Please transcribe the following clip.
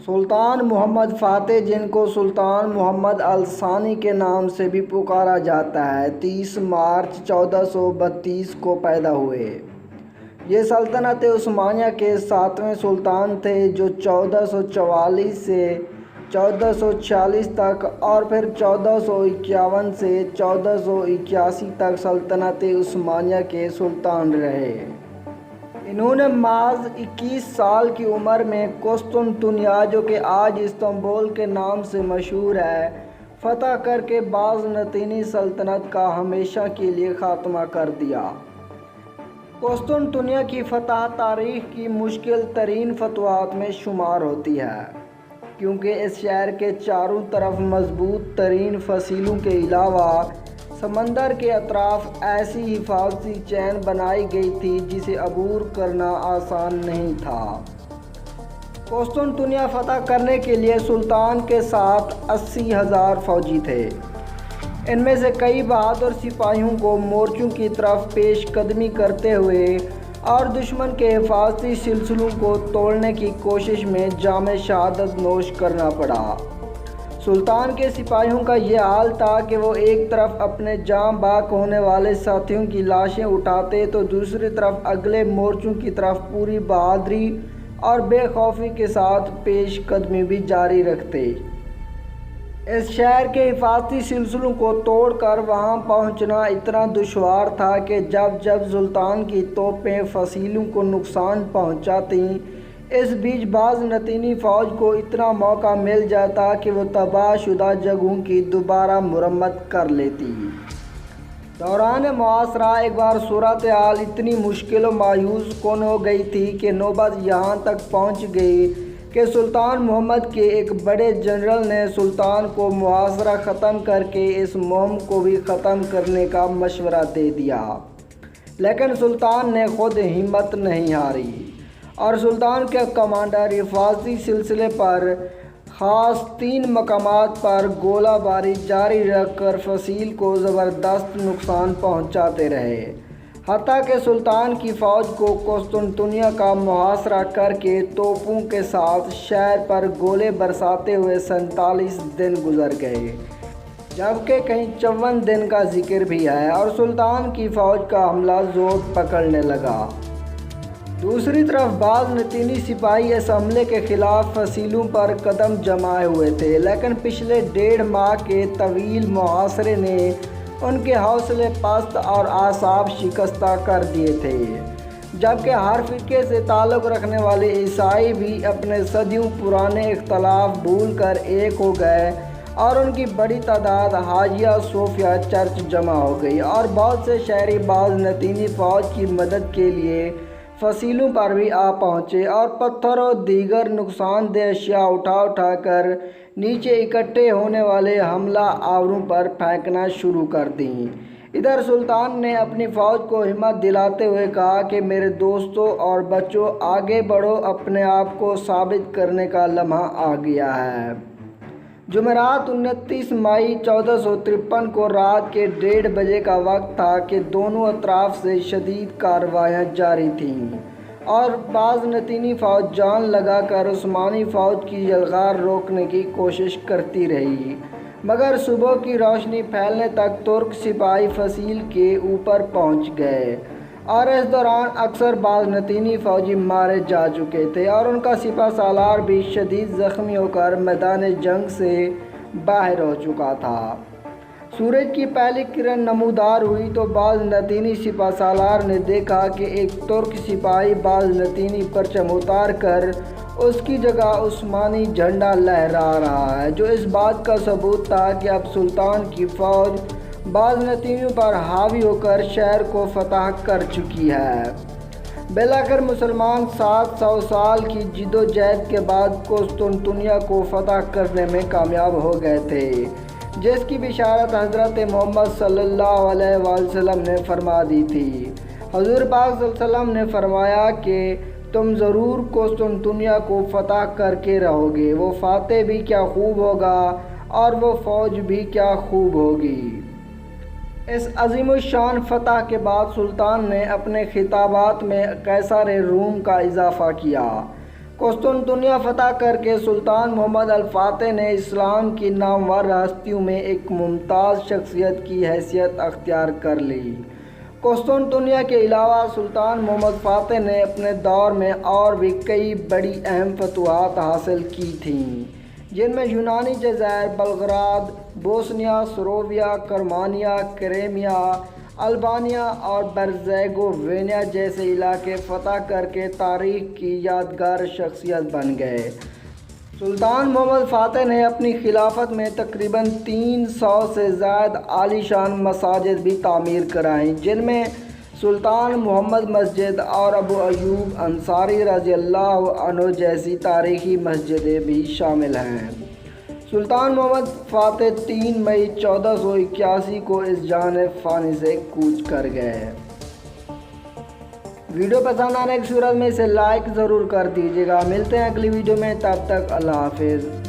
سلطان محمد فاتح، جن کو سلطان محمد الثانی کے نام سے بھی پکارا جاتا ہے، 30 مارچ 1432 کو پیدا ہوئے۔ یہ سلطنت عثمانیہ کے 7ویں سلطان تھے، جو 1444 سے 1446 تک اور پھر 1451 سے 1481 تک سلطنت عثمانیہ کے سلطان رہے۔ انہوں نے محض 21 سال کی عمر میں قسطنطنیہ، جو کہ آج استنبول کے نام سے مشہور ہے، فتح کر کے بازنطینی سلطنت کا ہمیشہ کے لیے خاتمہ کر دیا۔ قسطنطنیہ کی فتح تاریخ کی مشکل ترین فتوحات میں شمار ہوتی ہے، کیونکہ اس شہر کے چاروں طرف مضبوط ترین فصیلوں کے علاوہ سمندر کے اطراف ایسی حفاظتی چین بنائی گئی تھی جسے عبور کرنا آسان نہیں تھا۔ قسطنطنیہ فتح کرنے کے لیے سلطان کے ساتھ 80,000 فوجی تھے۔ ان میں سے کئی بہادر سپاہیوں کو مورچوں کی طرف پیش قدمی کرتے ہوئے اور دشمن کے حفاظتی سلسلوں کو توڑنے کی کوشش میں جام شہادت نوش کرنا پڑا۔ سلطان کے سپاہیوں کا یہ حال تھا کہ وہ ایک طرف اپنے جاں بحق ہونے والے ساتھیوں کی لاشیں اٹھاتے تو دوسری طرف اگلے مورچوں کی طرف پوری بہادری اور بے خوفی کے ساتھ پیش قدمی بھی جاری رکھتے۔ اس شہر کے حفاظتی سلسلوں کو توڑ کر وہاں پہنچنا اتنا دشوار تھا کہ جب سلطان کی توپیں فصیلوں کو نقصان پہنچاتیں، اس بیچ بازنطینی فوج کو اتنا موقع مل جاتا کہ وہ تباہ شدہ جگہوں کی دوبارہ مرمت کر لیتی۔ دوران محاصرہ ایک بار صورتحال اتنی مشکل و مایوس کن ہو گئی تھی کہ نوبت یہاں تک پہنچ گئی کہ سلطان محمد کے ایک بڑے جنرل نے سلطان کو محاصرہ ختم کر کے اس مہم کو بھی ختم کرنے کا مشورہ دے دیا، لیکن سلطان نے خود ہمت نہیں ہاری اور سلطان کے کمانڈر حفاظتی سلسلے پر خاص 3 مقامات پر گولہ باری جاری رکھ کر فصیل کو زبردست نقصان پہنچاتے رہے، حتیٰ کہ سلطان کی فوج کو قسطنطنیہ کا محاصرہ کر کے توپوں کے ساتھ شہر پر گولے برساتے ہوئے 47 دن گزر گئے، جبکہ کہیں 54 دن کا ذکر بھی ہے، اور سلطان کی فوج کا حملہ زور پکڑنے لگا۔ دوسری طرف بازنطینی سپاہی اس حملے کے خلاف فصیلوں پر قدم جمائے ہوئے تھے، لیکن پچھلے 1.5 ماہ کے طویل محاصرے نے ان کے حوصلے پست اور اعصاب شکستہ کر دیے تھے، جبکہ ہر فرقے سے تعلق رکھنے والے عیسائی بھی اپنے صدیوں پرانے اختلاف بھول کر ایک ہو گئے، اور ان کی بڑی تعداد حاجیہ صوفیہ چرچ جمع ہو گئی، اور بہت سے شہری بازنطینی فوج کی مدد کے لیے فصیلوں پر بھی آ پہنچے اور پتھر اور دیگر نقصان دہ اشیاء اٹھا کر نیچے اکٹھے ہونے والے حملہ آوروں پر پھینکنا شروع کر دیں۔ ادھر سلطان نے اپنی فوج کو ہمت دلاتے ہوئے کہا کہ میرے دوستوں اور بچوں، آگے بڑھو، اپنے آپ کو ثابت کرنے کا لمحہ آ گیا ہے۔ جمعرات 29 مئی 1453 کو رات کے 1:30 بجے کا وقت تھا کہ دونوں اطراف سے شدید کارروائیاں جاری تھیں اور بازنطینی فوج جان لگا کر عثمانی فوج کی یلغار روکنے کی کوشش کرتی رہی، مگر صبح کی روشنی پھیلنے تک ترک سپاہی فصیل کے اوپر پہنچ گئے، اور اس دوران اکثر بازنطینی فوجی مارے جا چکے تھے اور ان کا سپہ سالار بھی شدید زخمی ہو کر میدان جنگ سے باہر ہو چکا تھا۔ سورج کی پہلی کرن نمودار ہوئی تو بازنطینی سپہ سالار نے دیکھا کہ ایک ترک سپاہی بازنطینی پرچم اتار کر اس کی جگہ عثمانی جھنڈا لہرا رہا ہے، جو اس بات کا ثبوت تھا کہ اب سلطان کی فوج بازنطینیوں پر حاوی ہو کر شہر کو فتح کر چکی ہے۔ بالآخر مسلمان 700 سال کی جد و جہد کے بعد قسطنطنیہ کو فتح کرنے میں کامیاب ہو گئے تھے، جس کی بشارت حضرت محمد صلی اللہ علیہ وسلم نے فرما دی تھی۔ حضور پاک صلی اللہ علیہ وسلم نے فرمایا کہ تم ضرور قسطنطنیہ کو فتح کر کے رہو گے، وہ فاتح بھی کیا خوب ہوگا اور وہ فوج بھی کیا خوب ہوگی۔ اس عظیم الشان فتح کے بعد سلطان نے اپنے خطابات میں قیصر روم کا اضافہ کیا۔ قسطنطنیہ فتح کر کے سلطان محمد الفاتح نے اسلام کی نامور ہستیوں میں ایک ممتاز شخصیت کی حیثیت اختیار کر لی۔ قسطنطنیہ کے علاوہ سلطان محمد فاتح نے اپنے دور میں اور بھی کئی بڑی اہم فتوحات حاصل کی تھیں، جن میں یونانی جزائر، Belgrade, Bosnia, Sarwia, کرمانیا، Crimea, Albania اور برزیگووینا جیسے علاقے فتح کر کے تاریخ کی یادگار شخصیت بن گئے۔ سلطان محمد فاتح نے اپنی خلافت میں تقریباً 300 سے زائد عالی شان مساجد بھی تعمیر کرائیں، جن میں سلطان محمد مسجد اور ابو ایوب انصاری رضی اللہ عنہ جیسی تاریخی مسجدیں بھی شامل ہیں۔ سلطان محمد فاتح 3 مئی 1481 کو اس جانب فانی سے کوچ کر گئے۔ ویڈیو پسند آنے کی صورت میں اسے لائک ضرور کر دیجیے گا۔ ملتے ہیں اگلی ویڈیو میں، تب تک اللہ حافظ۔